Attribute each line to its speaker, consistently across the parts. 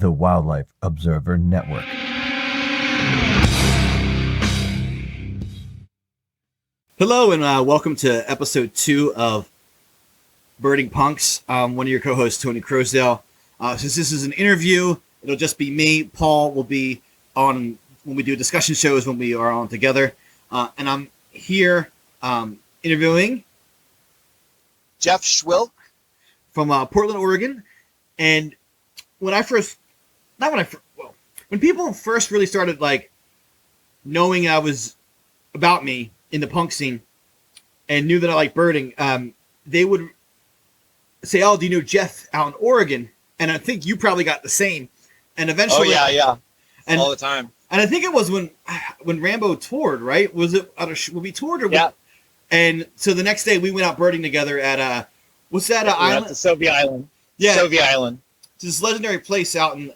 Speaker 1: the Wildlife Observer Network.
Speaker 2: Hello, and welcome to episode 2 of Birding Punks. One of your co-hosts, Tony Croasdale. Since this is an interview, it'll just be me. Paul will be on when we do discussion shows when we are on together. And I'm here interviewing
Speaker 3: Jeff Schwilk
Speaker 2: from Portland, Oregon. And when people first really started knowing about me in the punk scene and knew that I like birding, they would say, "Oh, do you know Jeff out in Oregon?" And I think you probably got the same. And eventually,
Speaker 3: yeah, all the time.
Speaker 2: And I think it was when R.A.M.B.O toured, right? Was it when we toured?
Speaker 3: Yeah.
Speaker 2: And so the next day we went out birding together at what's that island?
Speaker 3: To Soviet Island.
Speaker 2: Yeah,
Speaker 3: Soviet Island.
Speaker 2: It's this legendary place out in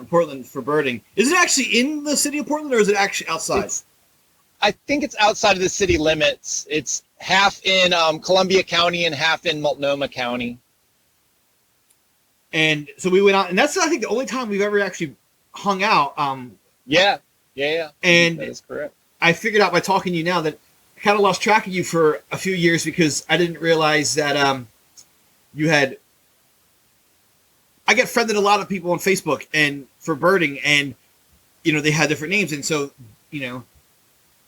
Speaker 2: Portland for birding. Is it actually in the city of Portland, or is it actually outside?
Speaker 3: I think it's outside of the city limits. It's half in Columbia County and half in Multnomah County.
Speaker 2: And so we went out, and that's, I think, the only time we've ever actually hung out.
Speaker 3: Yeah.
Speaker 2: And
Speaker 3: that is correct.
Speaker 2: I figured out by talking to you now that I kind of lost track of you for a few years because I didn't realize that you had... I get friended a lot of people on Facebook and for birding, and, they had different names. And so, do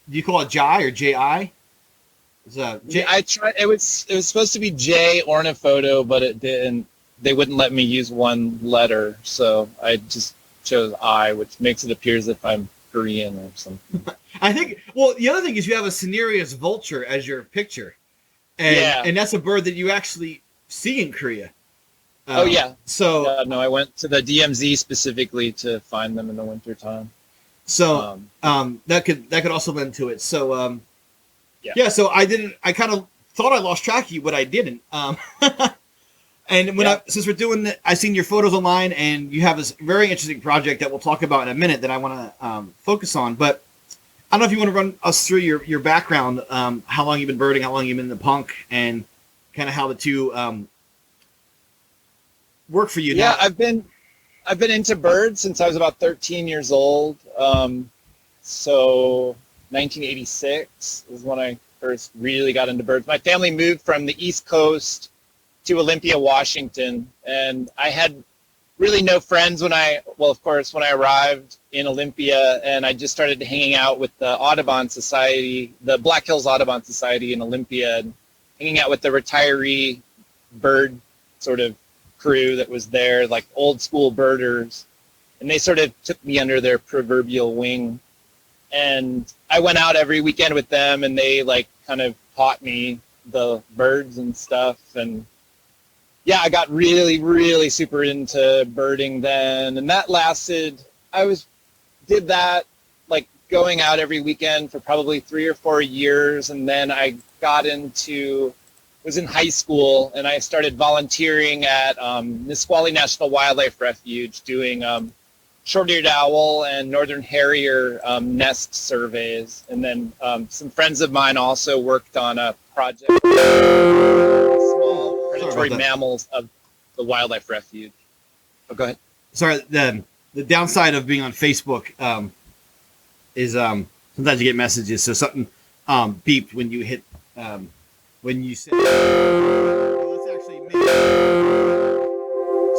Speaker 2: you call it Jai or J.I.?
Speaker 3: I tried. It was supposed to be J Orniphoto, but it didn't. They wouldn't let me use one letter, so I just chose I, which makes it appear as if I'm Korean or something.
Speaker 2: I think. Well, the other thing is you have a cinereous vulture as your picture, and that's a bird that you actually see in Korea.
Speaker 3: Oh yeah.
Speaker 2: So
Speaker 3: no, I went to the DMZ specifically to find them in the wintertime.
Speaker 2: So that could also lend to it. So
Speaker 3: yeah.
Speaker 2: So I kind of thought I lost track of you, but I didn't. And since we're doing that, I've seen your photos online, and you have this very interesting project that we'll talk about in a minute that I want to focus on. But I don't know if you want to run us through your background, how long you've been birding, how long you've been in the punk, and kind of how the two work for you now.
Speaker 3: Yeah, I've been into birds since I was about 13 years old. So 1986 is when I first really got into birds. My family moved from the East Coast to Olympia, Washington, and I had really no friends when I arrived in Olympia, and I just started hanging out with the Audubon Society, the Black Hills Audubon Society in Olympia, and hanging out with the retiree bird sort of crew that was there, like old school birders, and they sort of took me under their proverbial wing, and I went out every weekend with them, and they kind of taught me the birds and stuff. And yeah, I got really, really super into birding then, and that lasted, did that going out every weekend for probably 3 or 4 years, and then I was in high school, and I started volunteering at Nisqually National Wildlife Refuge doing short-eared owl and northern harrier nest surveys. And then some friends of mine also worked on a project with small predatory mammals of the wildlife refuge. Oh, go ahead.
Speaker 2: Sorry, the downside of being on Facebook is sometimes you get messages, so something beeped when you hit... when you say, that's actually me.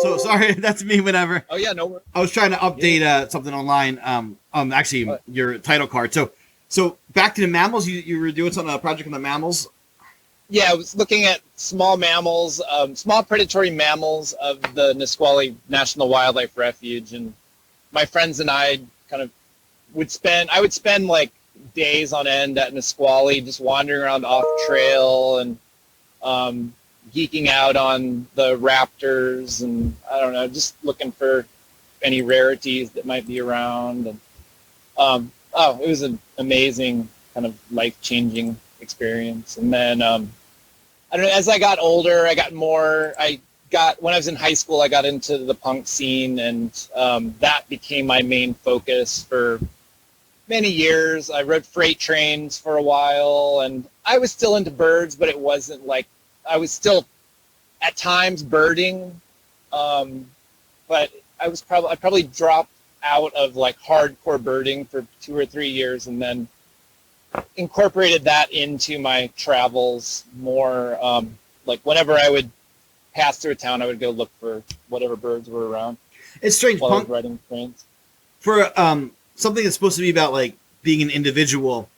Speaker 2: So sorry, that's me. Whenever.
Speaker 3: Oh yeah, no.
Speaker 2: I was trying to update something online. Actually, your title card. So back to the mammals. You were doing something on a project on the mammals.
Speaker 3: Yeah, I was looking at small mammals, small predatory mammals of the Nisqually National Wildlife Refuge, and my friends and I would spend days on end at Nisqually, just wandering around off trail and geeking out on the raptors, and I don't know, just looking for any rarities that might be around. And it was an amazing kind of life-changing experience. And then I don't know, as I got older, when I was in high school, I got into the punk scene, and that became my main focus for many years. I rode freight trains for a while, and I was still into birds, but it wasn't I was still at times birding, but I probably dropped out of like hardcore birding for 2 or 3 years, and then incorporated that into my travels more. Like whenever I would pass through a town, I would go look for whatever birds were around.
Speaker 2: It's strange,
Speaker 3: while I was
Speaker 2: punk,
Speaker 3: riding trains.
Speaker 2: for something that's supposed to be about like being an individual.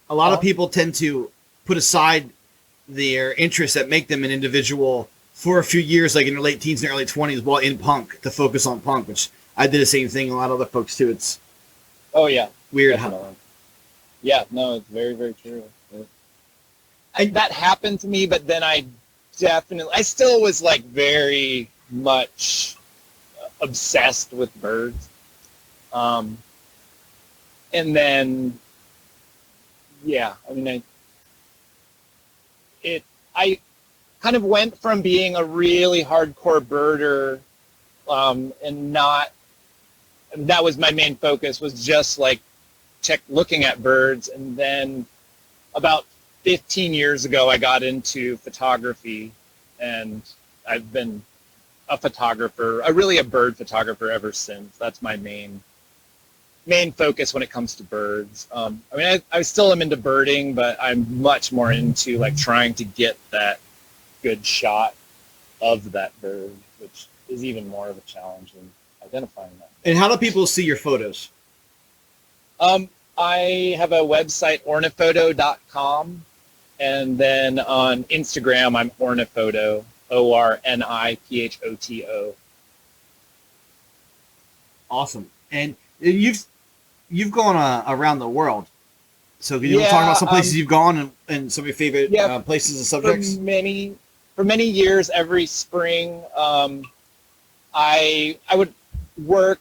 Speaker 2: A lot of people tend to put aside their interests that make them an individual for a few years, like in their late teens and early 20s, while in punk, to focus on punk, which I did the same thing. A lot of other folks too. It's weird how.
Speaker 3: Yeah, no, it's very, very true. That happened to me, but then I still was like very much obsessed with birds. And then, yeah, I mean, I kind of went from being a really hardcore birder, and that was my main focus, was just like looking at birds. And then about 15 years ago, I got into photography, and I've been a photographer, really a bird photographer ever since. That's my main focus when it comes to birds. I mean, I still am into birding, but I'm much more into like trying to get that good shot of that bird, which is even more of a challenge than identifying that.
Speaker 2: And how do people see your photos?
Speaker 3: I have a website, orniphoto.com, and then on Instagram, I'm Orniphoto, ORNIPHOTO.
Speaker 2: Awesome. And you've gone around the world. So can you talk about some places you've gone and some of your favorite places and subjects?
Speaker 3: For many years, every spring, I would work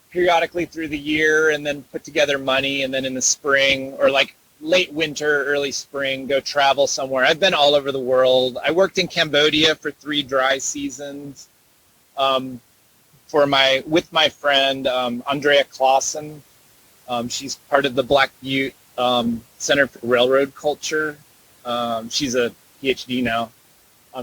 Speaker 3: periodically through the year and then put together money, and then in the spring or like late winter, early spring, go travel somewhere. I've been all over the world. I worked in Cambodia for 3 dry seasons with my friend Andrea Clausen. She's part of the Black Butte Center for Railroad Culture. She's a PhD now.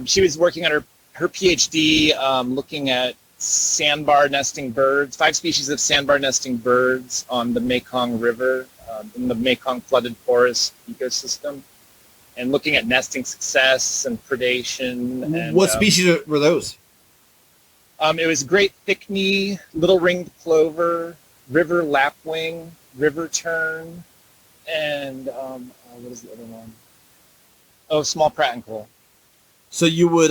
Speaker 3: She was working on her PhD looking at sandbar nesting birds, 5 species of sandbar nesting birds on the Mekong River in the Mekong flooded forest ecosystem, and looking at nesting success and predation. And,
Speaker 2: what species were those?
Speaker 3: It was great thickney, little ringed plover, river lapwing, river tern, and what is the other one? Oh, small pratincle.
Speaker 2: So you would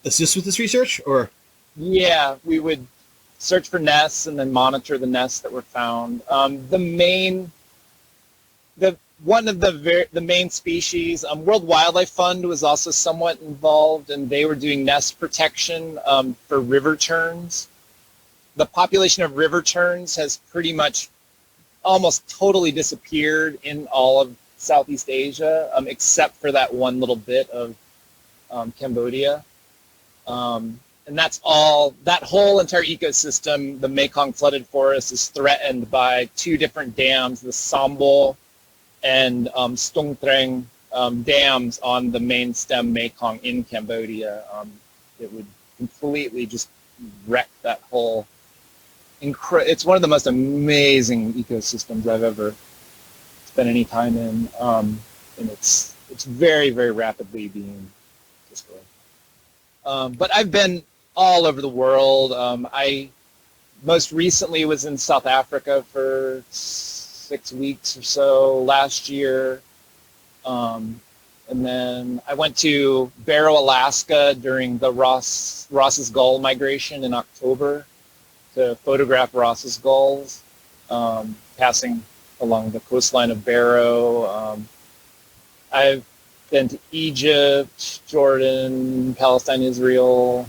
Speaker 2: assist with this research, or?
Speaker 3: Yeah, we would search for nests and then monitor the nests that were found. One of the main species, World Wildlife Fund was also somewhat involved, and they were doing nest protection for river terns. The population of river terns has pretty much almost totally disappeared in all of Southeast Asia, except for that one little bit of Cambodia. And that's all, that whole entire ecosystem, the Mekong flooded forest, is threatened by 2 different dams, the Sambo and Stung Treng dams on the main stem Mekong in Cambodia. It would completely just wreck that whole, it's one of the most amazing ecosystems I've ever spent any time in. And it's very, very rapidly being destroyed. But I've been all over the world. I most recently was in South Africa for 6 weeks or so last year. And then I went to Barrow, Alaska during the Ross's gull migration in October to photograph Ross's gulls passing along the coastline of Barrow. I've been to Egypt, Jordan, Palestine, Israel,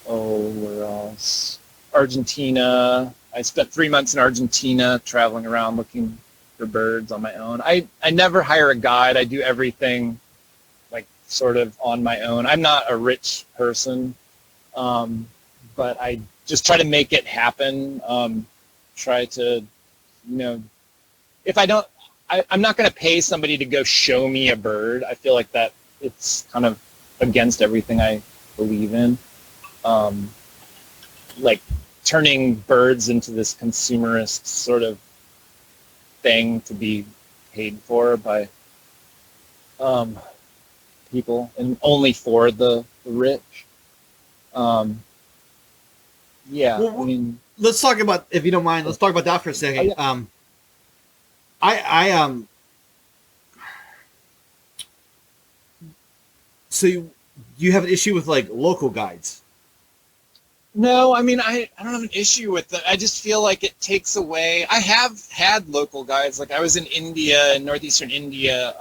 Speaker 3: where else? Argentina. I spent 3 months in Argentina traveling around looking for birds on my own. I never hire a guide. I do everything like sort of on my own. I'm not a rich person, but I just try to make it happen. Try to, if I don't, I'm not going to pay somebody to go show me a bird. I feel like that it's kind of against everything I believe in. like turning birds into this consumerist sort of thing to be paid for by people and only for the rich. Yeah,
Speaker 2: Well,
Speaker 3: I mean,
Speaker 2: let's talk about, if you don't mind, let's talk about that for a second.
Speaker 3: Oh, yeah.
Speaker 2: I so you have an issue with like local guides?
Speaker 3: No, I mean, I don't have an issue with that. I just feel like it takes away. I have had local guides. Like I was in India, in northeastern India,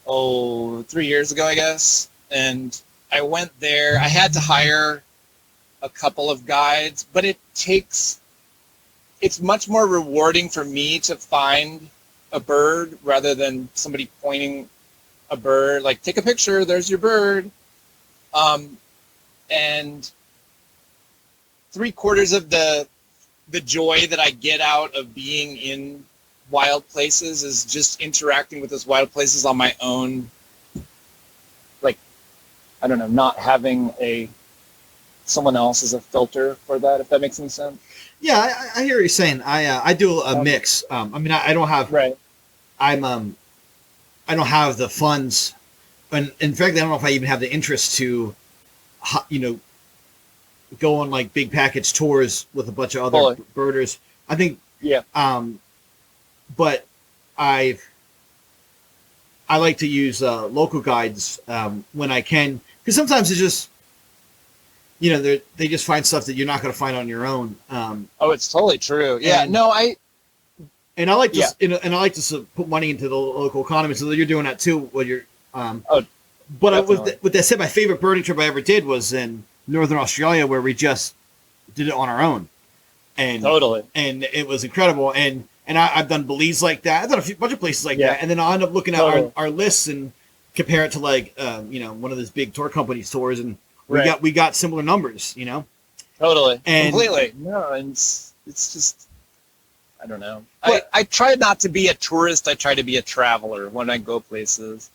Speaker 3: 3 years ago, I guess. And I went there. I had to hire a couple of guides, but it's much more rewarding for me to find a bird rather than somebody pointing a bird, like, take a picture, there's your bird. And 3/4 of the joy that I get out of being in wild places is just interacting with those wild places on my own. Like, I don't know, not having someone else as a filter for that, if that makes any sense.
Speaker 2: Yeah, I hear what you're saying. I do a mix. I mean, I don't have.
Speaker 3: Right.
Speaker 2: I don't have the funds, and in fact, I don't know if I even have the interest to, go on like big package tours with a bunch of other birders. I think.
Speaker 3: Yeah.
Speaker 2: But I like to use local guides when I can, because sometimes it's just, they just find stuff that you're not going to find on your own.
Speaker 3: It's totally true. Yeah.
Speaker 2: And I like to, and I like to put money into the local economy, so that you're doing that too. When you're, but with that said, my favorite birding trip I ever did was in Northern Australia, where we just did it on our own, and and it was incredible. And I've done Belize like that. I've done a bunch of places like that, and then I'll end up looking at our lists and compare it to like one of those big tour companies tours, and we got similar numbers,
Speaker 3: Totally,
Speaker 2: and
Speaker 3: completely. No, and it's just. I don't know. I try not to be a tourist. I try to be a traveler when I go places.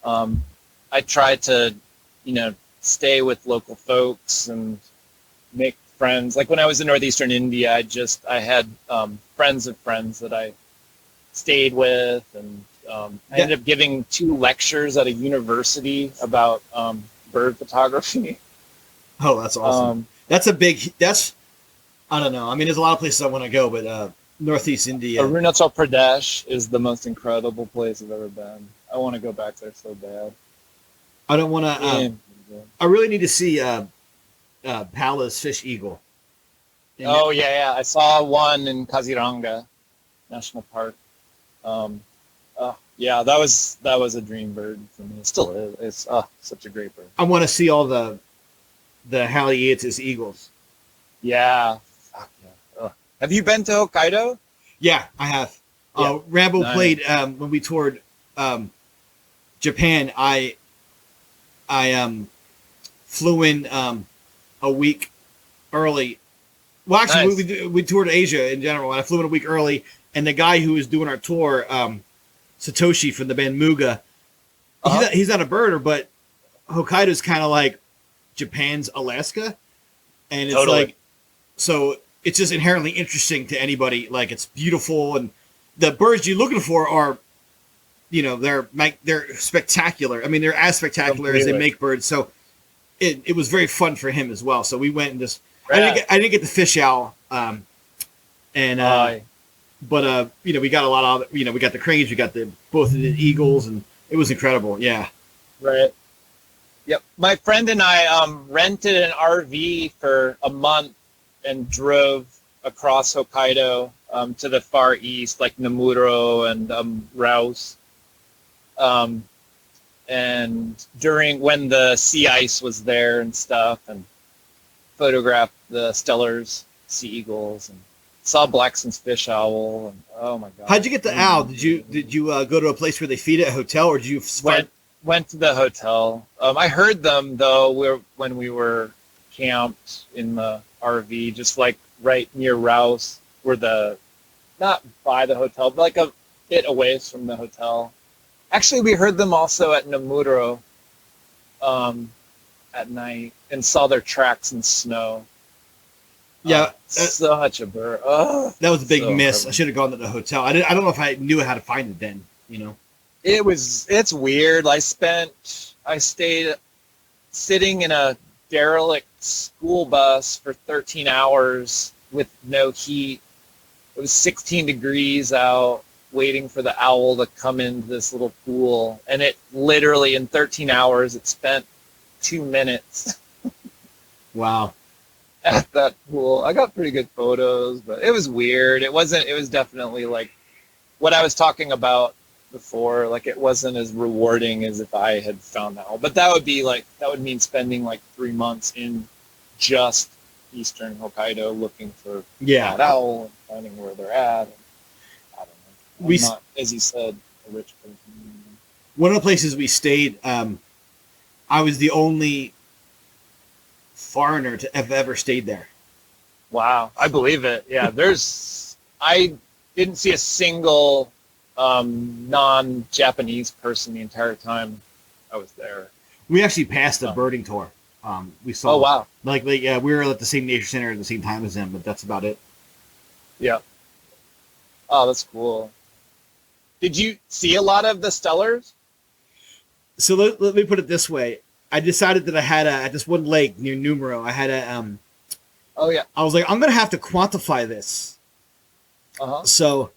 Speaker 3: I try to, stay with local folks and make friends. Like when I was in northeastern India, I had friends of friends that I stayed with, and I ended up giving 2 lectures at a university about bird photography.
Speaker 2: Oh, that's awesome. I don't know. I mean, there's a lot of places I want to go, but Northeast India.
Speaker 3: Arunachal Pradesh is the most incredible place I've ever been. I want to go back there so bad.
Speaker 2: I don't want to. I really need to see Pala's fish eagle.
Speaker 3: Yeah. I saw one in Kaziranga National Park. Yeah, that was a dream bird for me. It still is. It's such a great bird.
Speaker 2: I want to see all the Haliaeetus eagles.
Speaker 3: Yeah. Have you been to Hokkaido?
Speaker 2: Yeah, I have.
Speaker 3: Yeah.
Speaker 2: R.A.M.B.O played when we toured Japan. I flew in a week early. Well, actually,
Speaker 3: Nice.
Speaker 2: we toured Asia in general, and I flew in a week early. And the guy who was doing our tour, Satoshi from the band Muga, he's not a birder, but Hokkaido is kind of like Japan's Alaska, and it's like so. It's just inherently interesting to anybody. Like, it's beautiful, and the birds you're looking for are, they're spectacular. I mean, they're as spectacular as they make birds. So it was very fun for him as well. So we went and just I didn't get the fish owl, but we got a lot of we got the cranes, we got both of the eagles, and it was incredible. Yeah.
Speaker 3: Right. Yep. My friend and I rented an RV for a month and drove across Hokkaido to the far east, like Namuro and Rouse. And when the sea ice was there and stuff, and photographed the stellars, sea eagles, and saw Blackson's fish owl. And oh my god!
Speaker 2: How'd you get the owl? Did you go to a place where they feed at a hotel, or did you
Speaker 3: went to the hotel? I heard them though. When we were camped in the RV, just like right near Rouse, not by the hotel, but like a bit away from the hotel. Actually, we heard them also at Namuro at night and saw their tracks in snow.
Speaker 2: Yeah,
Speaker 3: such a burr. Oh,
Speaker 2: that was a big
Speaker 3: so
Speaker 2: miss.
Speaker 3: incredible.
Speaker 2: I should have gone to the hotel. I don't know if I knew how to find it then. You know.
Speaker 3: It's weird. I stayed sitting in a derelict school bus for 13 hours with no heat. It was 16 degrees out, waiting for the owl to come into this little pool. And it literally, in 13 hours, it spent 2 minutes
Speaker 2: Wow.
Speaker 3: at that pool. I got pretty good photos, but it was weird. It was definitely like what I was talking about before. Like, it wasn't as rewarding as if I had found that owl. But that would mean spending like 3 months in just eastern Hokkaido looking for that owl and finding where they're at. And I don't know. I'm not, as you said, a rich person.
Speaker 2: One of the places we stayed, I was the only foreigner to have ever stayed there.
Speaker 3: Wow, I believe it. Yeah, I didn't see a single non-Japanese person the entire time I was there.
Speaker 2: We actually passed a birding tour. We saw.
Speaker 3: Oh wow!
Speaker 2: Like we were at the same nature center at the same time as them, but that's about it.
Speaker 3: Yeah. Oh, that's cool. Did you see a lot of the stellars?
Speaker 2: So let me put it this way. I decided that I had at this one lake near Numero, I had
Speaker 3: Oh yeah.
Speaker 2: I was like, I'm gonna have to quantify this. So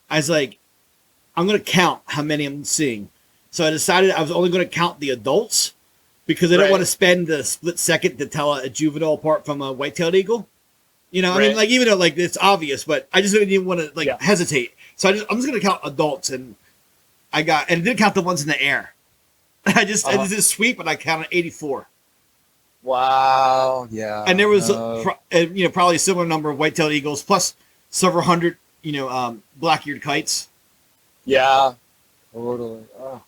Speaker 2: I was like, I'm gonna count how many I'm seeing. So I decided I was only gonna count the adults because I didn't want to spend the split second to tell a juvenile apart from a white-tailed eagle. You know, I mean, like, even though like it's obvious, but I just didn't even want to hesitate. So I'm just gonna count adults, and I didn't count the ones in the air. I did this sweep, and I counted 84.
Speaker 3: Wow! Yeah.
Speaker 2: And there was probably a similar number of white-tailed eagles plus several hundred black-eared kites.
Speaker 3: Yeah, totally. Oh,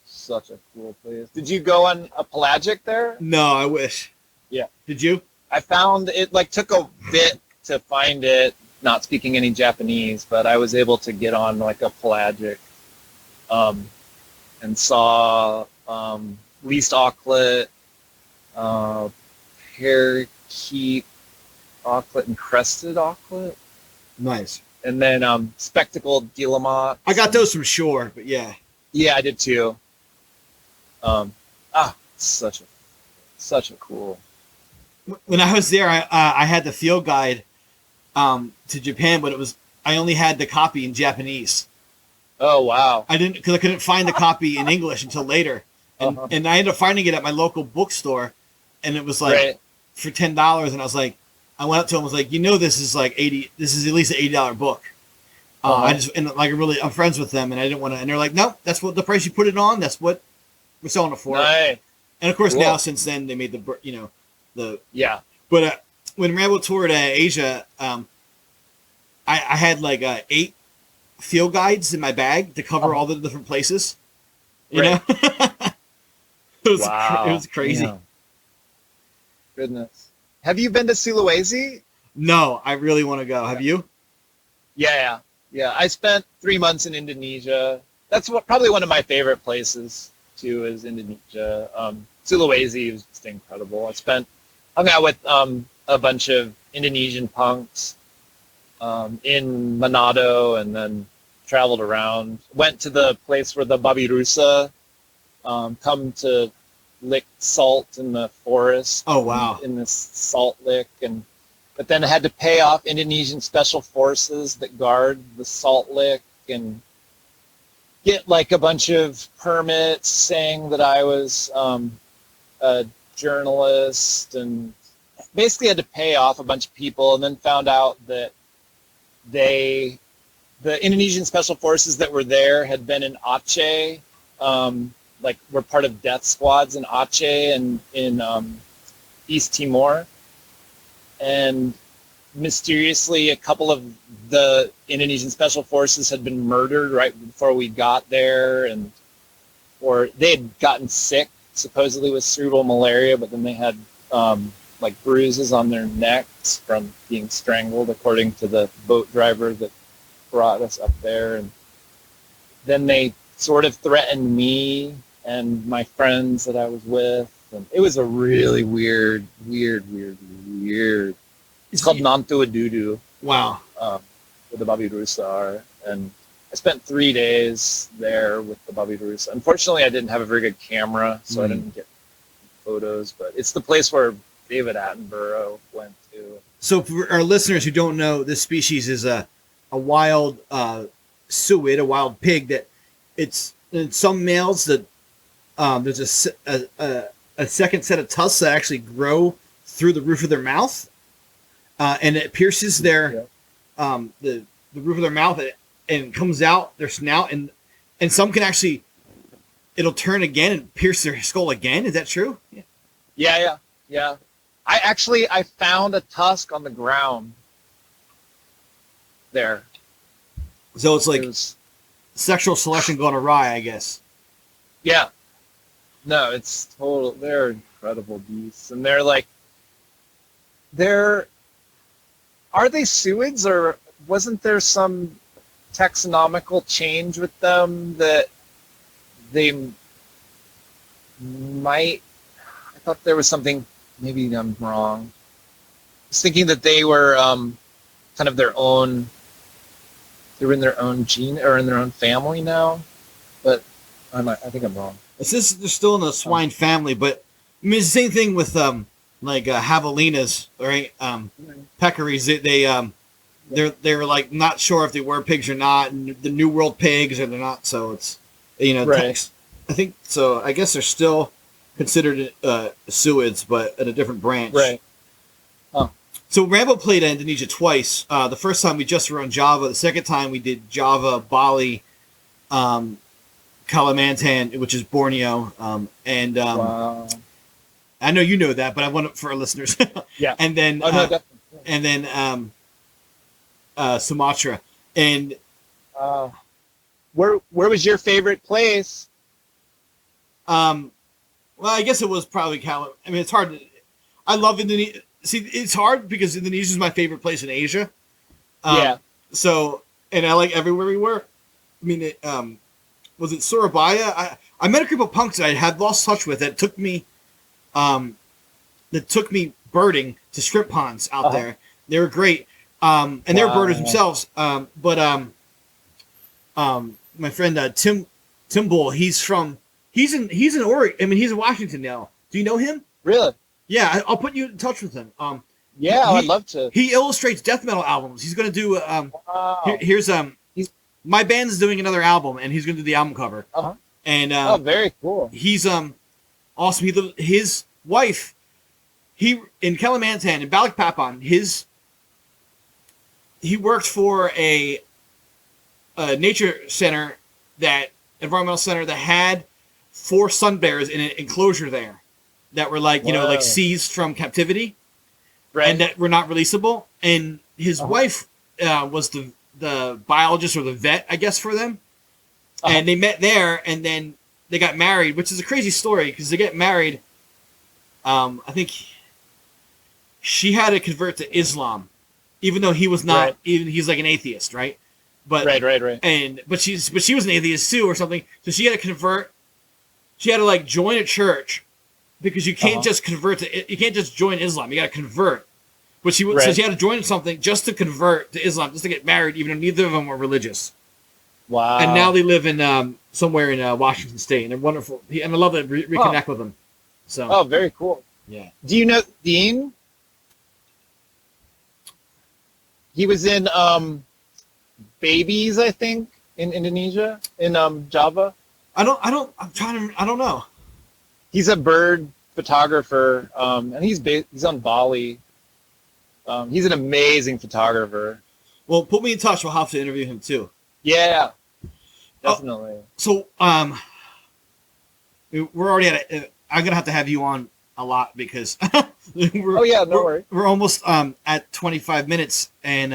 Speaker 3: such a cool place. Did you go on a pelagic there?
Speaker 2: No, I wish.
Speaker 3: Yeah.
Speaker 2: Did you?
Speaker 3: I found it took a bit to find it, not speaking any Japanese, but I was able to get on like a pelagic, and saw least auklet, parakeet auklet, and crested auklet.
Speaker 2: Nice.
Speaker 3: And then spectacled guillemot.
Speaker 2: I got those from shore, but yeah.
Speaker 3: Yeah, I did too. Such a cool.
Speaker 2: When I was there, I had the field guide to Japan, but I only had the copy in Japanese.
Speaker 3: Oh wow!
Speaker 2: Because I couldn't find the copy in English until later, and I ended up finding it at my local bookstore, and it was like for $10, and I was like, I went up to him, I was like, this is like this is at least an $80 book. I'm friends with them, and I didn't want to, and they're like, no, that's what the price you put it on. That's what we're selling it for.
Speaker 3: Nice.
Speaker 2: And of course, now since then they made the But when R.A.M.B.O toured Asia, I had like 8 field guides in my bag to cover all the different places. You know, it was crazy.
Speaker 3: Yeah. Goodness. Have you been to Sulawesi?
Speaker 2: No, I really want to go. Have you?
Speaker 3: Yeah. I spent 3 months in Indonesia. That's probably one of my favorite places too, is Indonesia. Sulawesi was just incredible. Hung out with a bunch of Indonesian punks in Manado, and then traveled around. Went to the place where the babi rusa come to lick salt in the forest.
Speaker 2: Oh wow!
Speaker 3: In this salt lick, but then I had to pay off Indonesian special forces that guard the salt lick and get like a bunch of permits saying that I was a journalist, and basically had to pay off a bunch of people, and then found out that the Indonesian special forces that were there had been in Aceh, were part of death squads in Aceh and in East Timor. And mysteriously, a couple of the Indonesian special forces had been murdered right before we got there, or they had gotten sick, supposedly with cerebral malaria, but then they had bruises on their necks from being strangled, according to the boat driver that brought us up there. And then they sort of threatened me and my friends that I was with, and it was a really weird It's called Nantuadudu,
Speaker 2: Wow.
Speaker 3: where the Babirusa are. And I spent 3 days there with the Babirusa. Unfortunately, I didn't have a very good camera, so I didn't get photos. But it's the place where David Attenborough went to.
Speaker 2: So for our listeners who don't know, this species is a wild suid, a wild pig that it's in some males that there's a second set of tusks that actually grow through the roof of their mouth, and it pierces their the roof of their mouth and comes out their snout, and some can actually it'll turn again and pierce their skull again. Is that true?
Speaker 3: Yeah. I found a tusk on the ground there.
Speaker 2: So it's like sexual selection gone awry, I guess.
Speaker 3: Yeah. No, it's total. They're incredible beasts, and they're like, are they suids, or wasn't there some taxonomical change with them that they might? I thought there was something. Maybe I'm wrong. I was thinking that they were kind of their own. They were in their own gene or in their own family now, but I think I'm wrong.
Speaker 2: They're still in the swine family, but I mean it's the same thing with like javelinas, right? Peccaries. They're like not sure if they were pigs or not, and the New World pigs or they're not. So it's
Speaker 3: Right.
Speaker 2: I think so. I guess they're still considered suids, but at a different branch.
Speaker 3: Right.
Speaker 2: So R.A.M.B.O played Indonesia twice. The first time we just were on Java. The second time we did Java, Bali, Kalimantan, which is Borneo, and
Speaker 3: Wow.
Speaker 2: I know you know that, but I want it for our listeners.
Speaker 3: Yeah.
Speaker 2: And then
Speaker 3: No, definitely.
Speaker 2: and then Sumatra. And
Speaker 3: Where was your favorite place?
Speaker 2: well, I guess it was probably Cali. I mean, it's hard. I love Indonesia. See, it's hard because Indonesia is my favorite place in Asia.
Speaker 3: Yeah.
Speaker 2: So, and I like everywhere we were. I mean, was it Surabaya? I met a group of punks that I had lost touch with that took me birding to shrimp ponds out there. They were great. And they were birders themselves. But my friend Tim Bull, he's in Oregon. I mean, he's in Washington now. Do you know him?
Speaker 3: Really?
Speaker 2: Yeah, I'll put you in touch with him.
Speaker 3: Yeah, I'd love to.
Speaker 2: He illustrates death metal albums. He's going to do
Speaker 3: Wow.
Speaker 2: here's my band's doing another album, and he's going to do the album cover. And
Speaker 3: very cool.
Speaker 2: he's awesome. His wife, in Kalimantan in Balikpapan, he worked for a nature center, environmental center that had 4 sun bears in an enclosure there that were like like seized from captivity,
Speaker 3: Right.
Speaker 2: and that were not releasable. And his wife was the biologist or the vet, I guess, for them. And they met there, and then they got married, which is a crazy story because they get married. I think she had to convert to Islam, even though he was not.
Speaker 3: Right.
Speaker 2: Even he's like an atheist, right? But
Speaker 3: Right.
Speaker 2: but she was an atheist too, or something. So she had to convert. She had to like join a church because you can't just convert to. You can't just join Islam. You got to convert. But so she had to join something just to convert to Islam, just to get married, even though neither of them were religious.
Speaker 3: Wow.
Speaker 2: And now they live in somewhere in Washington State, and they're wonderful. And I love to reconnect with them. So.
Speaker 3: Very cool.
Speaker 2: Yeah.
Speaker 3: Do you know Dean? He was in Babies, I think, in Indonesia, in Java.
Speaker 2: I don't know.
Speaker 3: He's a bird photographer, and he's on Bali. He's an amazing photographer.
Speaker 2: Well, put me in touch. We'll have to interview him too.
Speaker 3: Yeah, definitely.
Speaker 2: So, we're already at. I'm gonna have to have you on a lot because
Speaker 3: worries.
Speaker 2: We're almost at 25 minutes, and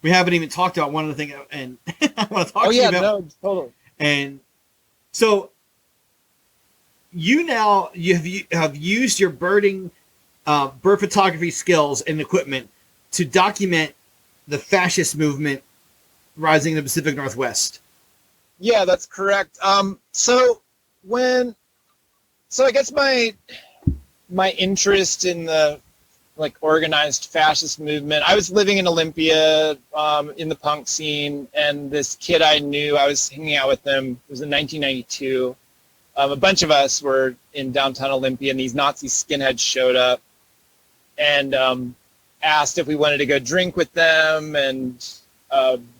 Speaker 2: we haven't even talked about one of the things, and I want to talk to you about.
Speaker 3: No, totally.
Speaker 2: And so, you have used your bird photography skills and equipment to document the fascist movement rising in the Pacific Northwest.
Speaker 3: Yeah, that's correct. So I guess my interest in the like organized fascist movement. I was living in Olympia in the punk scene, and this kid I knew, I was hanging out with him. It was in 1992. A bunch of us were in downtown Olympia, and these Nazi skinheads showed up and asked if we wanted to go drink with them. And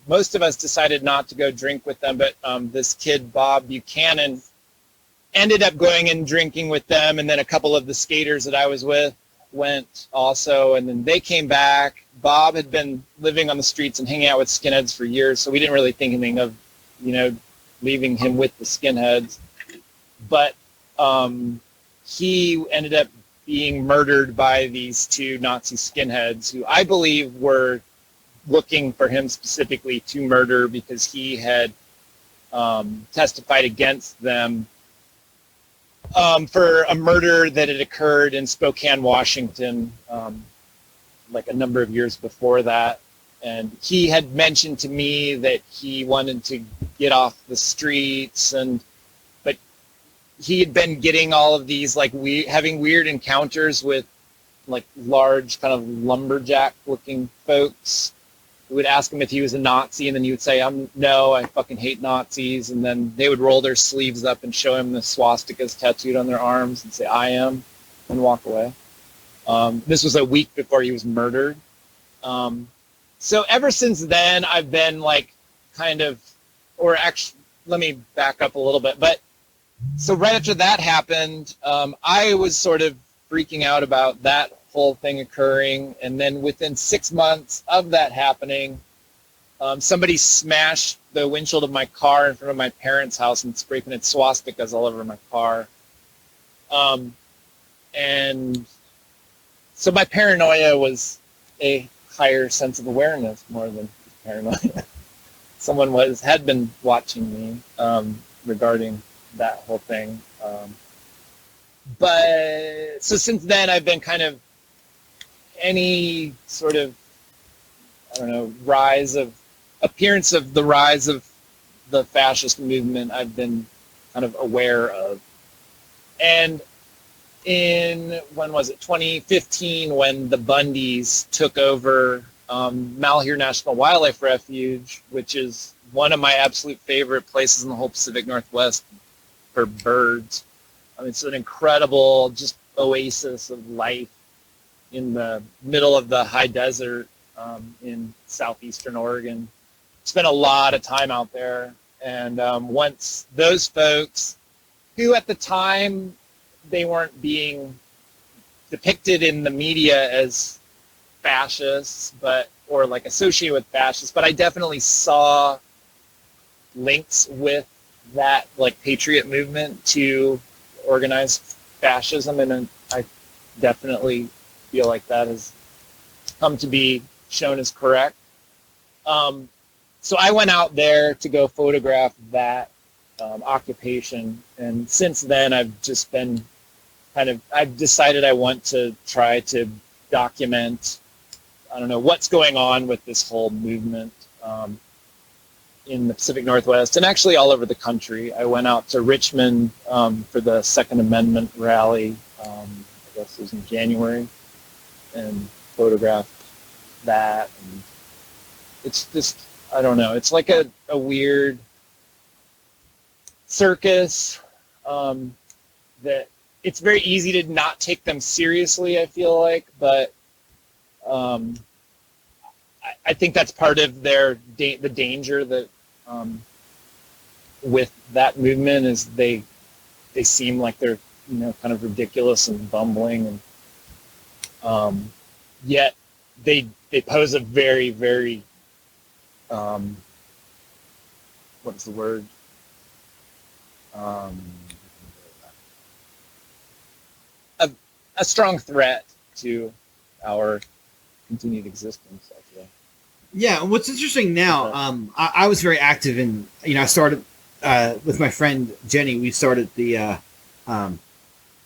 Speaker 3: most of us decided not to go drink with them, but this kid, Bob Buchanan, ended up going and drinking with them. And then a couple of the skaters that I was with went also, and then they came back. Bob had been living on the streets and hanging out with skinheads for years, so we didn't really think anything of, leaving him with the skinheads. But he ended up being murdered by these two Nazi skinheads who I believe were looking for him specifically to murder because he had testified against them for a murder that had occurred in Spokane, Washington, like a number of years before that. And he had mentioned to me that he wanted to get off the streets, but he had been getting all of these, like, having weird encounters with, like, large kind of lumberjack-looking folks who would ask him if he was a Nazi, and then he would say, no, I fucking hate Nazis. And then they would roll their sleeves up and show him the swastikas tattooed on their arms and say, I am, and walk away. This was a week before he was murdered. So ever since then, I've been like let me back up a little bit. But so right after that happened, I was sort of freaking out about that whole thing occurring. And then within 6 months of that happening, somebody smashed the windshield of my car in front of my parents' house and spray painted swastikas all over my car. And so my paranoia was a higher sense of awareness more than paranoia. Someone had been watching me regarding that whole thing. But so since then, I've been kind of any sort of, appearance of the rise of the fascist movement, I've been kind of aware of. And in, 2015, when the Bundys took over Malheur National Wildlife Refuge, which is one of my absolute favorite places in the whole Pacific Northwest for birds. It's an incredible just oasis of life in the middle of the high desert in southeastern Oregon. Spent a lot of time out there. And once those folks, who at the time, they weren't being depicted in the media as fascists, or like associated with fascists, but I definitely saw links with that like patriot movement to organized fascism, and I definitely feel like that has come to be shown as correct. So I went out there to go photograph that occupation, and since then I've just been I've decided I want to try to document, what's going on with this whole movement in the Pacific Northwest and actually all over the country. I went out to Richmond for the Second Amendment rally, I guess it was in January, and photographed that. And it's just, it's like a weird circus that it's very easy to not take them seriously, I feel like, but I think that's part of the danger that with that movement is they seem like they're kind of ridiculous and bumbling, and yet they pose a very, very what's the word? A strong threat to our continued existence, I feel.
Speaker 2: Yeah, and what's interesting now, I was very active in, I started with my friend Jenny, we started the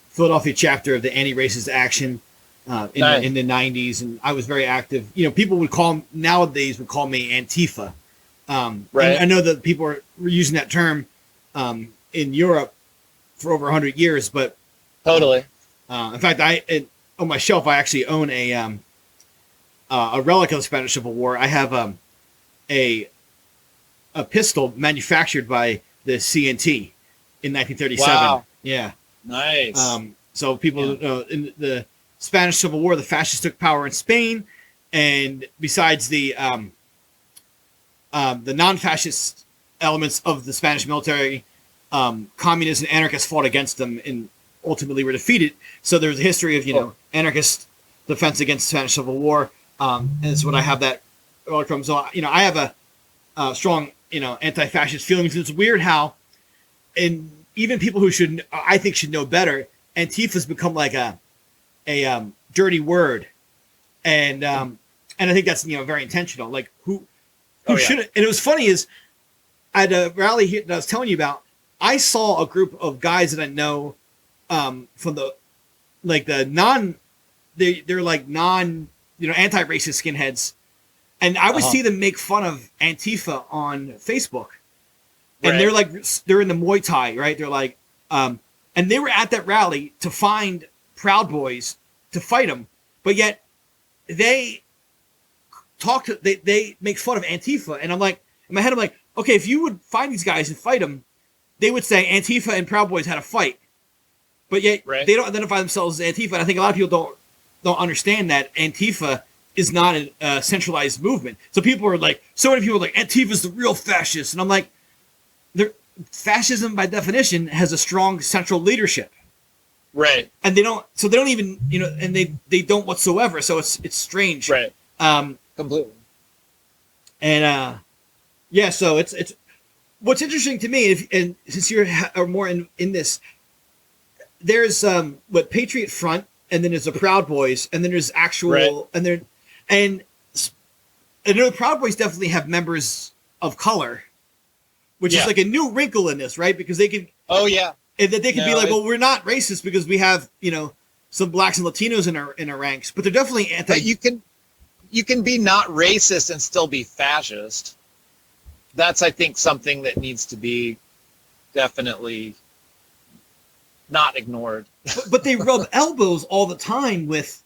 Speaker 2: Philadelphia chapter of the Anti-Racist Action in the 90s, and I was very active. People nowadays would call me Antifa. Right. I know that people were using that term in Europe for over 100 years, but
Speaker 3: totally.
Speaker 2: In fact, on my shelf, I actually own a relic of the Spanish Civil War. I have a pistol manufactured by the CNT in 1937.
Speaker 3: Wow.
Speaker 2: Yeah.
Speaker 3: Nice.
Speaker 2: So people in the Spanish Civil War, the fascists took power in Spain, and besides the non-fascist elements of the Spanish military, communists and anarchists fought against them and ultimately were defeated. So there's a history of anarchist defense against the Spanish Civil War, and it's what I have that from. So I have a strong anti-fascist feelings. It's weird how, and even people who I think should know better, Antifa's become like a dirty word, and I think that's very intentional. Like who should? And it was funny is at a rally here that I was telling you about, I saw a group of guys that I know from they're like non anti-racist skinheads, and I would see them make fun of Antifa on Facebook, and they're in the Muay Thai, right? They're like, and they were at that rally to find Proud Boys to fight them, but yet they make fun of Antifa, and I'm like, in my head, I'm like, okay, if you would find these guys and fight them, they would say Antifa and Proud Boys had a fight, but yet they don't identify themselves as Antifa. And I think a lot of people don't understand that Antifa is not a centralized movement. So people are like, so many people are like, Antifa's the real fascist, and I'm like, fascism by definition has a strong central leadership,
Speaker 3: right? And
Speaker 2: they don't even and they don't whatsoever. So it's strange,
Speaker 3: right? Completely.
Speaker 2: And so it's what's interesting to me, and since you're more in this, there's Patriot Front, and then there's the Proud Boys, and then there's actual, and I know the Proud Boys definitely have members of color, which is like a new wrinkle in this, right? Because they can, and that they can be like, well, we're not racist because we have some blacks and Latinos in our ranks, but they're definitely anti.
Speaker 3: But you can be not racist and still be fascist. That's, I think, something that needs to be definitely not ignored.
Speaker 2: But they rub elbows all the time with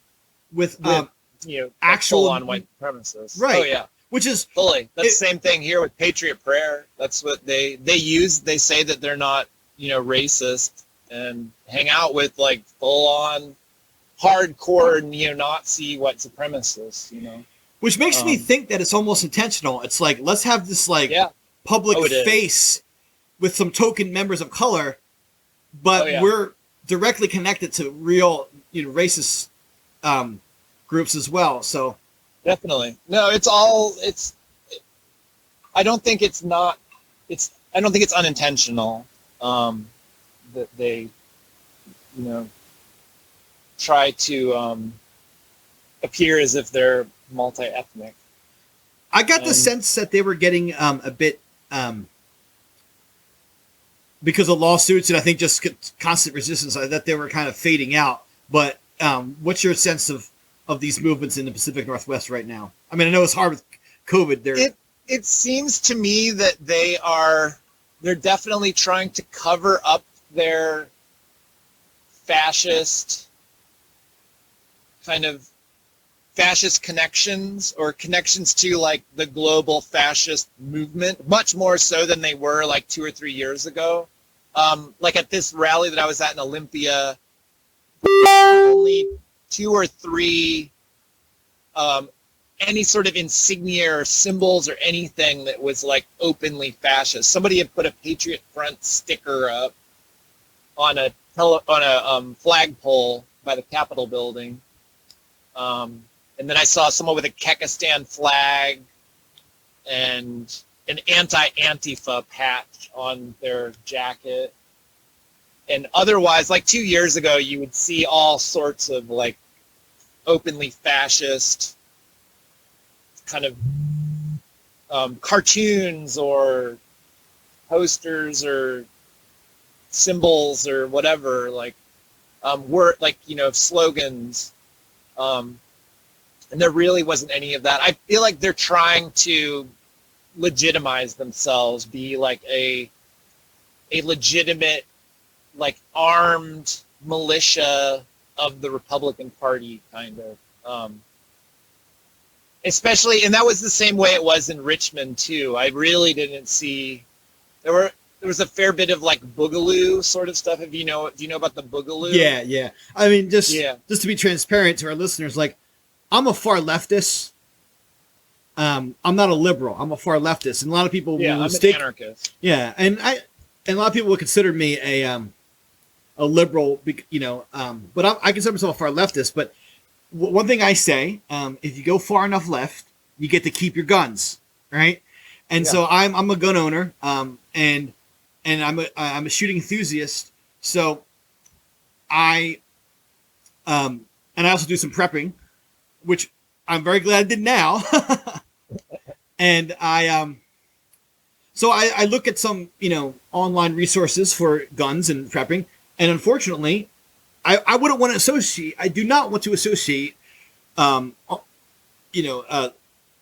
Speaker 2: actual
Speaker 3: on white supremacists,
Speaker 2: right?
Speaker 3: Oh yeah,
Speaker 2: which is
Speaker 3: fully. That's the same thing here with Patriot Prayer. That's what they use. They say that they're not racist and hang out with like full on hardcore neo-Nazi white supremacists.
Speaker 2: Which makes me think that it's almost intentional. It's like, let's have this public face with some token members of color, but we're directly connected to real racist groups as well. So
Speaker 3: definitely. No, I don't think it's unintentional that they try to appear as if they're multi-ethnic.
Speaker 2: I got the sense that they were getting a bit because of lawsuits and I think just constant resistance that they were kind of fading out. But what's your sense of these movements in the Pacific Northwest right now? I mean, I know it's hard with COVID.
Speaker 3: It seems to me that they're definitely trying to cover up their fascist connections or connections to like the global fascist movement, much more so than they were like 2 or 3 years ago. Like at this rally that I was at in Olympia, only 2 or 3 any sort of insignia or symbols or anything that was like openly fascist. Somebody had put a Patriot Front sticker up on a flagpole by the Capitol building. And then I saw someone with a Kekistan flag and an anti-Antifa patch on their jacket. And otherwise, like 2 years ago, you would see all sorts of like openly fascist kind of cartoons or posters or symbols or whatever, like slogans. And there really wasn't any of that. I feel like they're trying to legitimize themselves, be like a legitimate, like armed militia of the Republican Party, kind of. Especially, and that was the same way it was in Richmond too. I really didn't see there was a fair bit of like boogaloo sort of stuff. Do you know about the boogaloo?
Speaker 2: Yeah. I mean, just to be transparent to our listeners, like, I'm a far leftist. I'm not a liberal. I'm a far leftist, and a lot of people
Speaker 3: I'm an anarchist.
Speaker 2: Yeah, and a lot of people would consider me a liberal, but I consider myself a far leftist. But one thing I say, if you go far enough left, you get to keep your guns, right? And so I'm a gun owner, and I'm a shooting enthusiast. So and I also do some prepping, which I'm very glad I did now. And so I look at some, online resources for guns and prepping. And unfortunately, I wouldn't want to associate. I do not want to associate,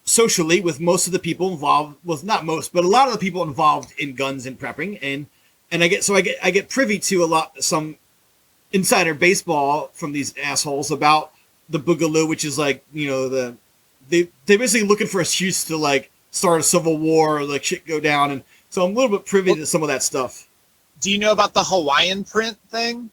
Speaker 2: socially with most of the people involved. Well, not most, but a lot of the people involved in guns and prepping. And I get privy to some insider baseball from these assholes about the boogaloo, which is like, they're basically looking for an excuse to like start a civil war or like shit go down. And so I'm a little bit privy to some of that stuff.
Speaker 3: Do you know about the Hawaiian print thing?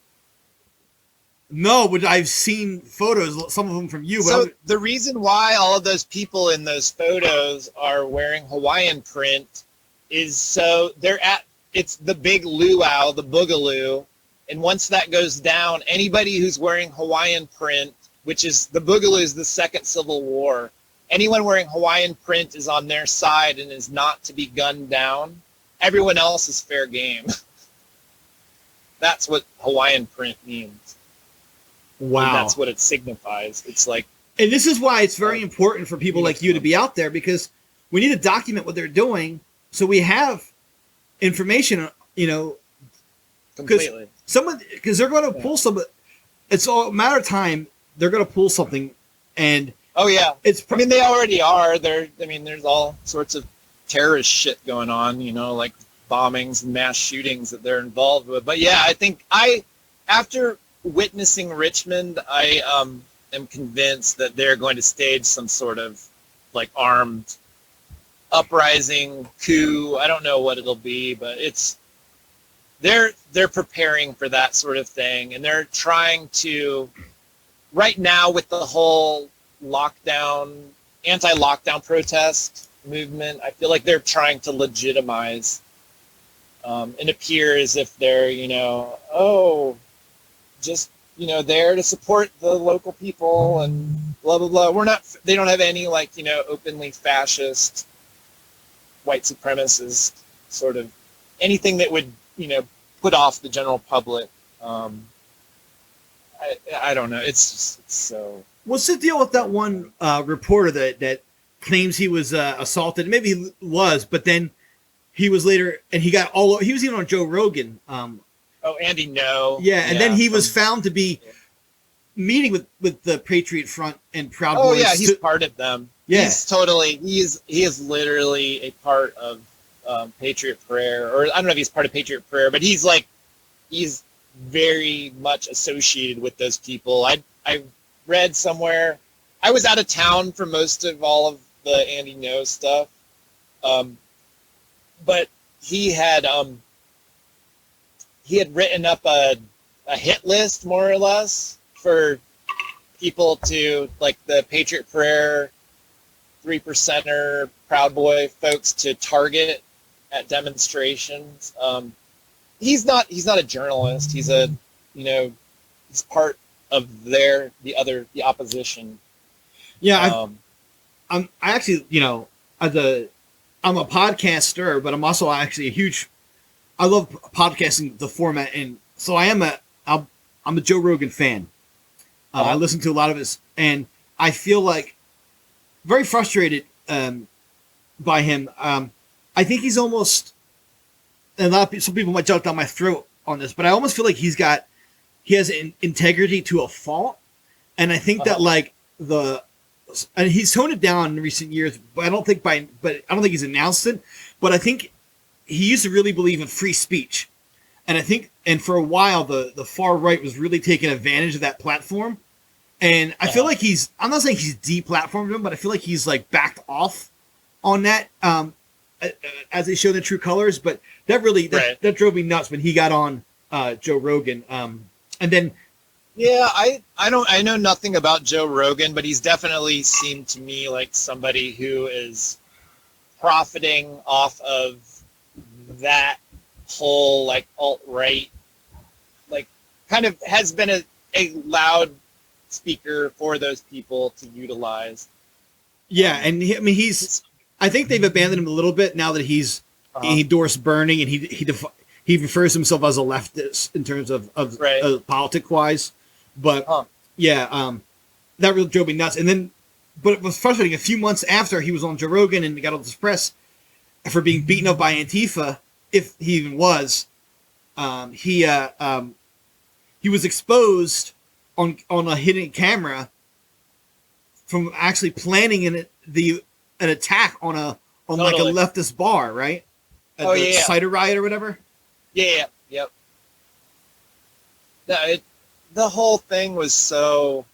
Speaker 2: No, but I've seen photos, some of them from you.
Speaker 3: So the reason why all of those people in those photos are wearing Hawaiian print is so it's the big luau, the boogaloo. And once that goes down, anybody who's wearing Hawaiian print, which is the boogaloo is the second Civil War, anyone wearing Hawaiian print is on their side and is not to be gunned down. Everyone else is fair game. That's what Hawaiian print means.
Speaker 2: Wow.
Speaker 3: And that's what it signifies. It's like,
Speaker 2: and this is why it's very important for people like you to be out there, because we need to document what they're doing so we have information,
Speaker 3: completely.
Speaker 2: Because they're going to pull some. It's all a matter of time. They're going to pull something, and they already are. There's all sorts of terrorist shit going on. Like bombings and mass shootings that they're involved with. But yeah, I think after witnessing Richmond, I am convinced that they're going to stage some sort of like armed uprising coup. I don't know what it'll be, but they're preparing for that sort of thing, and they're trying to right now with the whole anti-lockdown protest movement. I feel like they're trying to legitimize and appear as if they're there to support the local people and blah blah blah. They don't have any openly fascist, white supremacist sort of anything that would put off the general public. I don't know. It's so. What's the deal with that one reporter that claims he was assaulted? Maybe he was, but then he was later, and he was even on Joe Rogan.
Speaker 3: Andy No.
Speaker 2: Yeah, and then he was found to be meeting with the Patriot Front and Proud Boys.
Speaker 3: Oh yeah, he's part of them.
Speaker 2: Yeah,
Speaker 3: he is literally a part of Patriot Prayer, or I don't know if he's part of Patriot Prayer, but he's very much associated with those people. I read somewhere, I was out of town for most of all of the Andy No stuff, but he had written up a hit list, more or less, for people to, like the Patriot Prayer, 3%er, Proud Boy folks to target at demonstrations. He's not a journalist. He's he's part of the opposition.
Speaker 2: Yeah, I'm a podcaster, but I'm also actually I love podcasting, the format, and so I'm a Joe Rogan fan. I listen to a lot of his, and I feel like very frustrated by him. I think he's almost, and some people might jump down my throat on this, but I almost feel like he has an integrity to a fault, and I think that and he's toned it down in recent years, but I don't think he's announced it. But I think he used to really believe in free speech, and I think and for a while the far right was really taking advantage of that platform. And I feel like I'm not saying he's deplatformed him, but I feel like he's like backed off on that as they show the true colors. But that really that drove me nuts when he got on Joe Rogan. And then
Speaker 3: I know nothing about Joe Rogan, but he's definitely seemed to me like somebody who is profiting off of that whole like alt-right, like kind of has been a loud speaker for those people to utilize.
Speaker 2: Yeah, and I think they've abandoned him a little bit now that he endorsed Bernie, and he refers himself as a leftist in terms of politic wise. But that really drove me nuts. And then, but it was frustrating. A few months after he was on Joe Rogan and got all this press for being beaten up by Antifa, if he even was, he was exposed on a hidden camera from actually planning an attack on like a leftist bar, right? The cider riot or whatever.
Speaker 3: Yeah. Yep. No, the whole thing was so.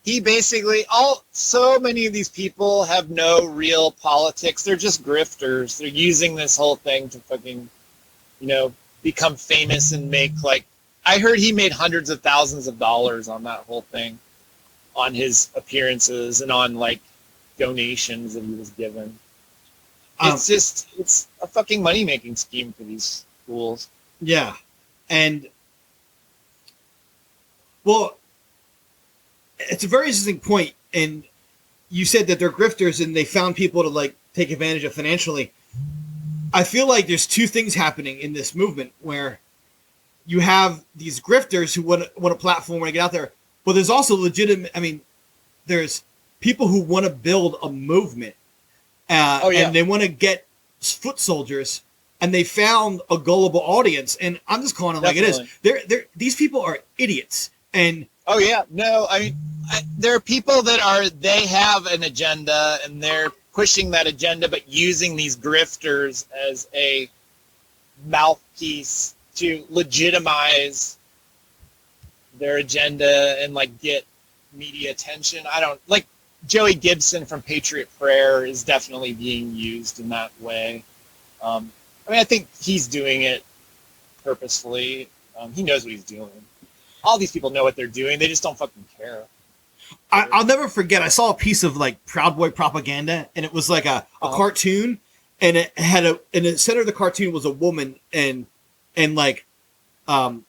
Speaker 3: He basically so many of these people have no real politics. They're just grifters. They're using this whole thing to fucking, become famous and make like. I heard he made hundreds of thousands of dollars on that whole thing, on his appearances and on like donations that he was given. It's a fucking money making scheme for these fools.
Speaker 2: Yeah, and well, it's a very interesting point. And you said that they're grifters and they found people to like take advantage of financially. I feel like there's two things happening in this movement where you have these grifters who want a platform when they get out there, but there's also legitimate. I mean, there's people who want to build a movement, and they want to get foot soldiers, and they found a gullible audience. And I'm just calling it like it is. These people are idiots. And
Speaker 3: there are people they have an agenda and they're pushing that agenda, but using these grifters as a mouthpiece to legitimize their agenda and like get media attention. I don't like Joey Gibson from Patriot Prayer is definitely being used in that way. I think he's doing it purposefully. He knows what he's doing. All these people know what they're doing. They just don't fucking care.
Speaker 2: I'll never forget. I saw a piece of like Proud Boy propaganda, and it was like a cartoon, and it had in the center of the cartoon was a woman, and down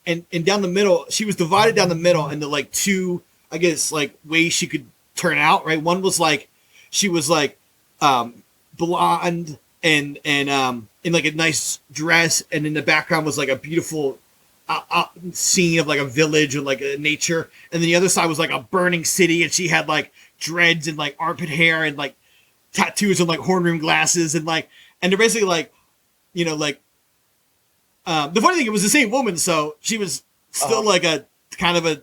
Speaker 2: the middle, she was divided down the middle into like two, I guess, like ways she could turn out. Right, one was like she was like blonde and in like a nice dress, and in the background was like a beautiful scene of like a village or like a nature, and then the other side was like a burning city, and she had like dreads and like armpit hair and like tattoos and like horn rim glasses and they're basically like, the funny thing, it was the same woman, so she was still like a kind of a,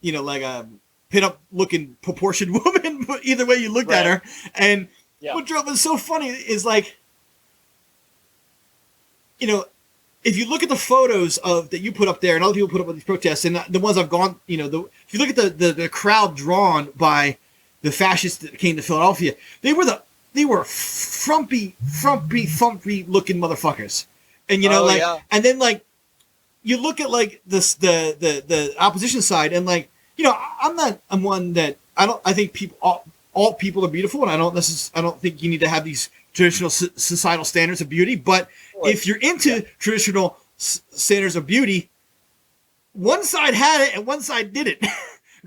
Speaker 2: like a pin-up looking proportioned woman, but either way you looked at her. And what drove it so funny is like, if you look at the photos that you put up there and other people put up with these protests, and the ones I've gone, if you look at the crowd drawn by the fascists that came to Philadelphia, they were frumpy looking motherfuckers. And and then like you look at like this the opposition side, and like, I'm one that I think people all people are beautiful, and I don't think you need to have these traditional societal standards of beauty, but if you're into traditional standards of beauty, one side had it and one side didn't.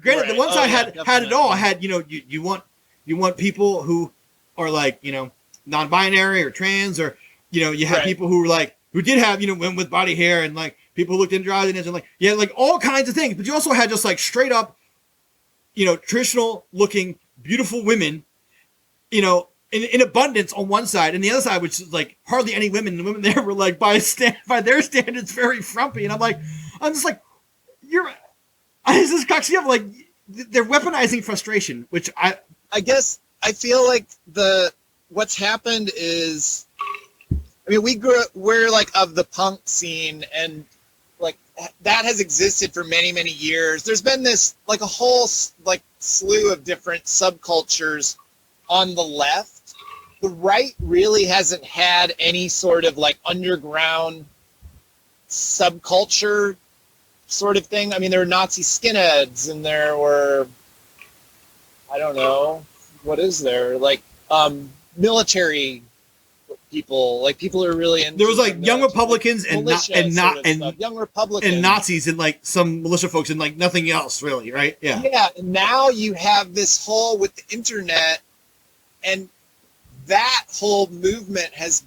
Speaker 2: Granted, the one side had it all. Had you want people who are like non-binary or trans, or you have people who were like who did have women with body hair, and like people who looked androgynous, and like all kinds of things. But you also had just like straight up traditional looking beautiful women, in abundance on one side, and the other side, which is like hardly any women. The women there were like by their standards very frumpy, and I'm just like, this just cocks me up. Like they're weaponizing frustration, which I
Speaker 3: guess I feel like what's happened is I mean, we're like of the punk scene, and like that has existed for many, many years. There's been this like a whole like slew of different subcultures on the left. The right really hasn't had any sort of like underground subculture sort of thing. I mean, there were Nazi skinheads, and there were, I don't know, what is there? Like military people, like people who are really into.
Speaker 2: There was like young Republicans and
Speaker 3: young Republicans
Speaker 2: and Nazis and like some militia folks and like nothing else really, right? Yeah.
Speaker 3: Yeah. And now you have this whole with the internet, and that whole movement has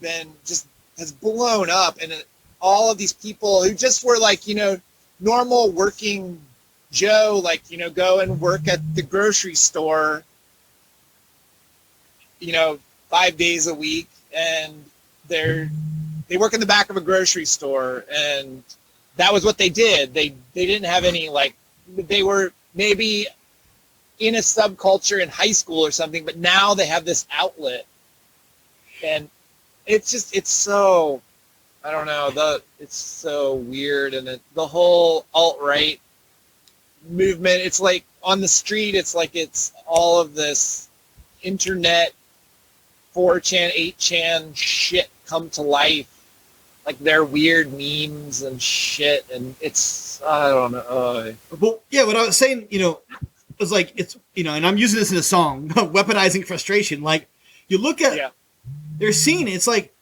Speaker 3: blown up, and all of these people who just were like, you know, normal working Joe, like, you know, go and work at the grocery store, you know, 5 days a week, and they work in the back of a grocery store, and that was what they did. They didn't have any, like, they were maybe in a subculture in high school or something, but now they have this outlet, and it's so, I don't know, it's so weird. And the whole alt-right movement, it's like on the street, it's like it's all of this internet 4chan, 8chan shit come to life, like their weird memes and shit, and it's, I don't know.
Speaker 2: Well, yeah, what I was saying, you know, was like, it's, you know, and I'm using this in a song, weaponizing frustration. Like, you look at their scene, it's like,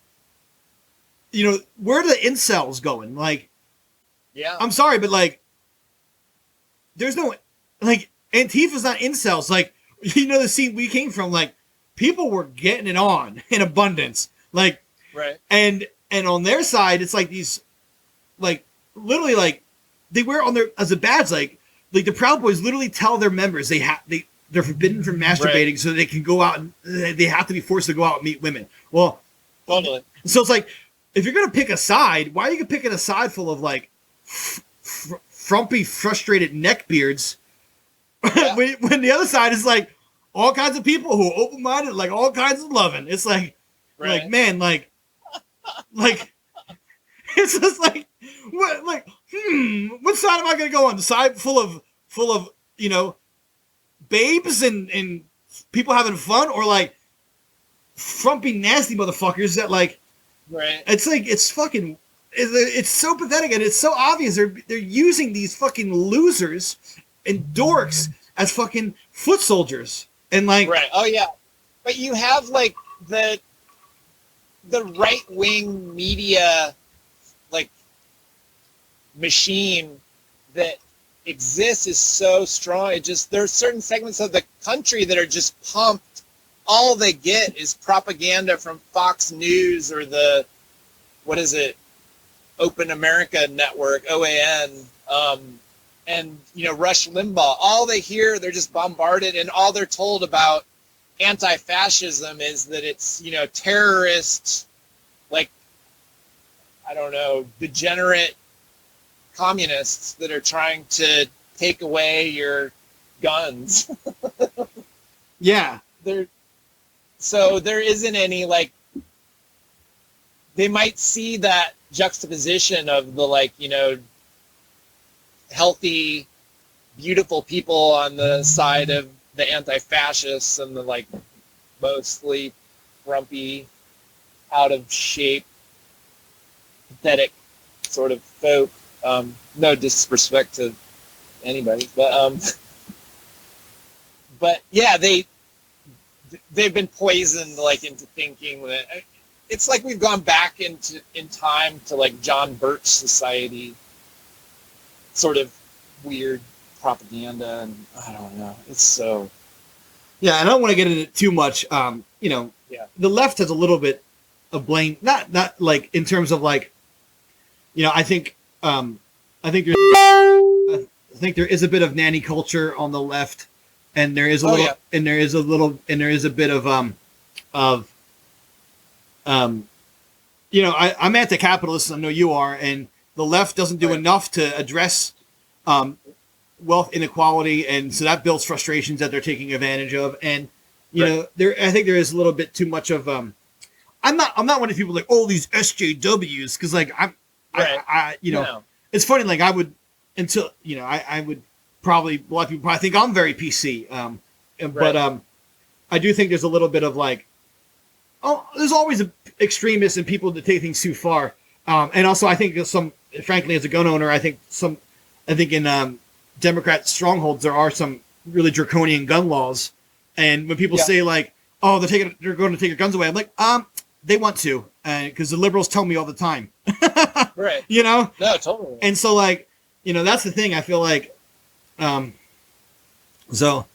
Speaker 2: you know, where are the incels going? Like, I'm sorry, but like, there's no, like, Antifa's not incels. Like, you know, the scene we came from, like, people were getting it on in abundance. Like,
Speaker 3: right.
Speaker 2: And on their side, it's like these, like, literally, like, they wear on their, as a badge, like the Proud Boys literally tell their members they're forbidden from masturbating, so they can go out and they have to be forced to go out and meet women. Well,
Speaker 3: totally.
Speaker 2: So it's like, if you're going to pick a side, why are you picking a side full of like frumpy, frustrated neckbeards when the other side is like all kinds of people who are open-minded, like all kinds of loving? It's like, like, man, like it's just like, what, like, what side am I going to go on? The side full of, you know, babes and people having fun, or like frumpy, nasty motherfuckers that like, it's like, it's fucking, it's so pathetic, and it's so obvious they're using these fucking losers and dorks as fucking foot soldiers, and like,
Speaker 3: oh yeah, but you have like the right-wing media like machine that exists is so strong. It just, there's certain segments of the country that are just pumped. All they get is propaganda from Fox News or the, what is it, Open America Network, OAN, and, you know, Rush Limbaugh. All they hear, they're just bombarded, and all they're told about anti-fascism is that it's, you know, terrorists, like, I don't know, degenerate communists that are trying to take away your guns.
Speaker 2: yeah.
Speaker 3: So there isn't any, like, they might see that juxtaposition of the, like, you know, healthy, beautiful people on the side of the anti-fascists and the, like, mostly frumpy, out of shape, pathetic sort of folk. No disrespect to anybody, but yeah, they've been poisoned, like, into thinking that it's like we've gone back in time to like John Birch society, sort of weird propaganda, and I don't know. It's so.
Speaker 2: Yeah, and I don't want to get into it too much. You know, the left has a little bit of blame, not like in terms of like, you know, I think there is a bit of nanny culture on the left, and there is a little, and there is a bit of you know, I'm anti-capitalist. I know you are, and the left doesn't do enough to address wealth inequality, and so that builds frustrations that they're taking advantage of. And you know, I think there is a little bit too much of I'm not one of the people like, oh, these SJWs, because like
Speaker 3: Right.
Speaker 2: I you know,
Speaker 3: No.
Speaker 2: it's funny, like I would until you know I would probably a lot of people probably think I'm very PC, but I do think there's a little bit of like, oh, there's always extremists and people that take things too far, and also I think there's some, frankly, as a gun owner, I think in Democrat strongholds there are some really draconian gun laws, and when people say like, oh, they're going to take your guns away, I'm like, they want to, because the liberals tell me all the time.
Speaker 3: Right.
Speaker 2: You know?
Speaker 3: No, totally.
Speaker 2: And so, like, you know, that's the thing. I feel like, so,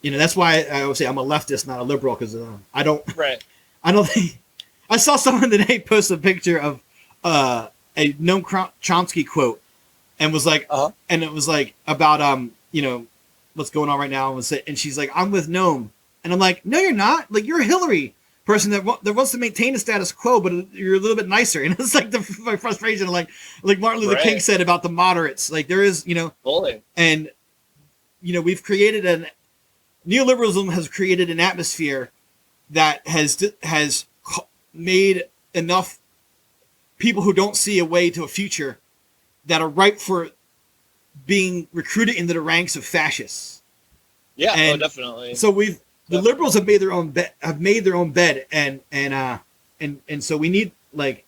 Speaker 2: you know, that's why I always say I'm a leftist, not a liberal, because I don't think. I saw someone today post a picture of a Noam Chomsky quote, and was like, and it was like about you know, what's going on right now, and she's like, I'm with Noam, and I'm like, no, you're not. Like, you're a Hillary person that wants to maintain the status quo, but you're a little bit nicer. And it's like my frustration, like Martin Luther King said about the moderates. Like, there is, you know, and you know, neoliberalism has created an atmosphere that has made enough people who don't see a way to a future that are ripe for being recruited into the ranks of fascists. Yeah, and
Speaker 3: definitely.
Speaker 2: So the liberals have made their own bed, and so we need to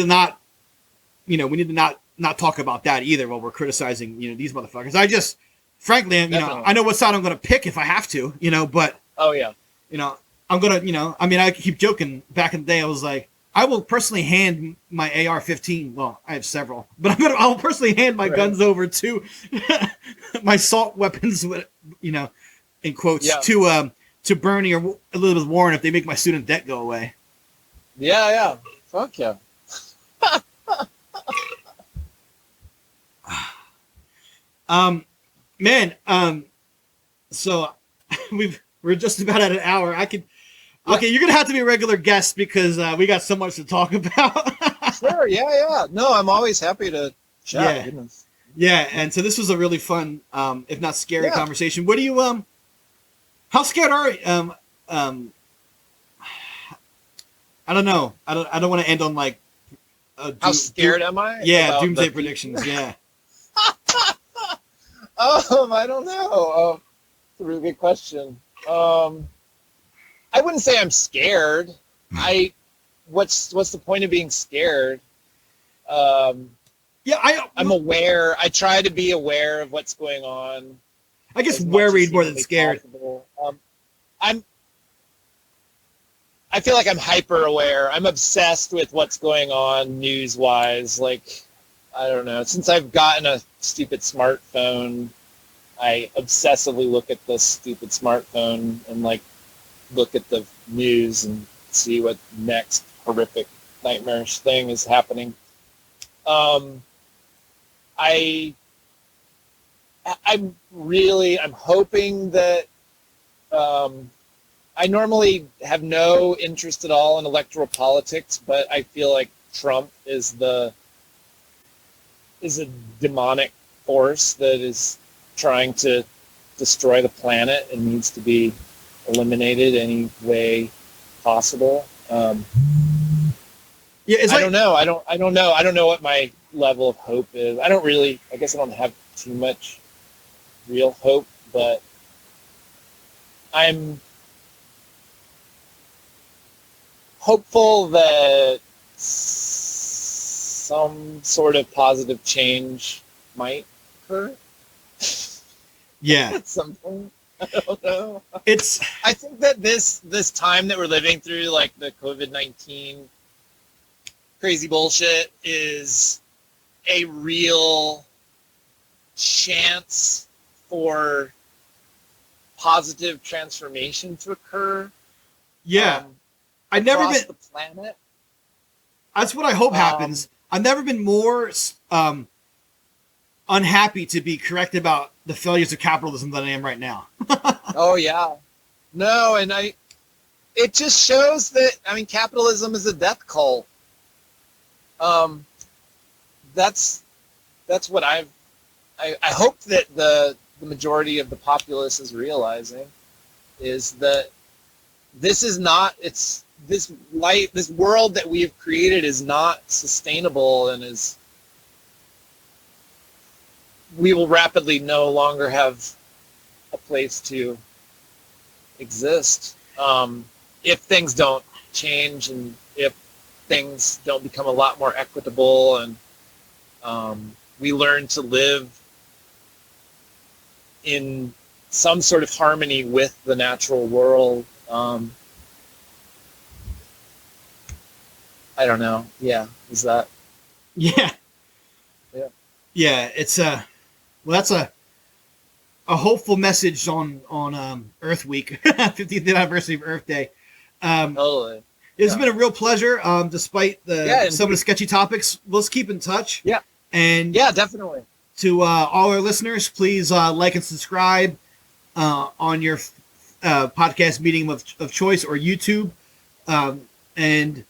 Speaker 2: not talk about that either while we're criticizing, you know, these motherfuckers. I just, frankly, you know, I know what side I'm going to pick if I have to, you know, but you know, I'm gonna, you know, I mean, I keep joking. Back in the day, I was like, I will personally hand my AR-15. Well, I have several, but I'll personally hand my guns over to my assault weapons, you know, in quotes, to Bernie or Elizabeth Warren if they make my student debt go away.
Speaker 3: Yeah. Fuck yeah.
Speaker 2: So we're just about at an hour. Okay, you're gonna have to be a regular guest because we got so much to talk about.
Speaker 3: Sure, yeah. No, I'm always happy to chat.
Speaker 2: Yeah, and so this was a really fun, if not scary, conversation. What do you how scared are you? I don't know. I don't want to end on like.
Speaker 3: How scared am I?
Speaker 2: Yeah, doomsday predictions. Yeah.
Speaker 3: I don't know. It's a really good question. I wouldn't say I'm scared. What's the point of being scared? I'm aware. I try to be aware of what's going on.
Speaker 2: I guess worried more than scared.
Speaker 3: I feel like I'm hyper aware. I'm obsessed with what's going on news wise. Like, I don't know. Since I've gotten a stupid smartphone, I obsessively look at the stupid smartphone and like look at the news and see what next horrific nightmarish thing is happening. I'm hoping that I normally have no interest at all in electoral politics, but I feel like Trump is a demonic force that is trying to destroy the planet and needs to be eliminated any way possible. I don't know. I don't know. I don't know what my level of hope is. I guess I don't have too much real hope, but I'm hopeful that some sort of positive change might occur.
Speaker 2: Yeah.
Speaker 3: At some point. I don't know.
Speaker 2: I
Speaker 3: think that this time that we're living through, like the COVID-19 crazy bullshit, is a real chance for positive transformation to occur.
Speaker 2: Yeah. I've never been
Speaker 3: the planet.
Speaker 2: That's what I hope happens. I've never been more unhappy to be correct about the failures of capitalism than I am right now.
Speaker 3: Oh yeah. No, and it just shows that, I mean, capitalism is a death cult. That's what I hope that the majority of the populace is realizing, is that this is not this world that we have created is not sustainable, and we will rapidly no longer have a place to exist if things don't change, and if things don't become a lot more equitable, and we learn to live in some sort of harmony with the natural world. I don't know. Yeah, is that?
Speaker 2: Yeah.
Speaker 3: Yeah.
Speaker 2: Yeah, it's that's a hopeful message on Earth Week, 50th anniversary of Earth Day.
Speaker 3: Totally.
Speaker 2: It's been a real pleasure, despite some of the
Speaker 3: indeed.
Speaker 2: sketchy topics. Let's keep in touch.
Speaker 3: Yeah.
Speaker 2: And
Speaker 3: Yeah, definitely.
Speaker 2: to all our listeners, please like and subscribe on your podcast medium of choice or YouTube. And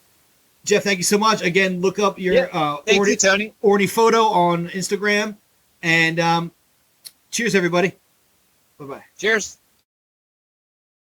Speaker 2: Jeff, thank you so much. Again, look up your
Speaker 3: Thank you, Tony.
Speaker 2: Orniphoto on Instagram. And cheers, everybody. Bye-bye.
Speaker 3: Cheers.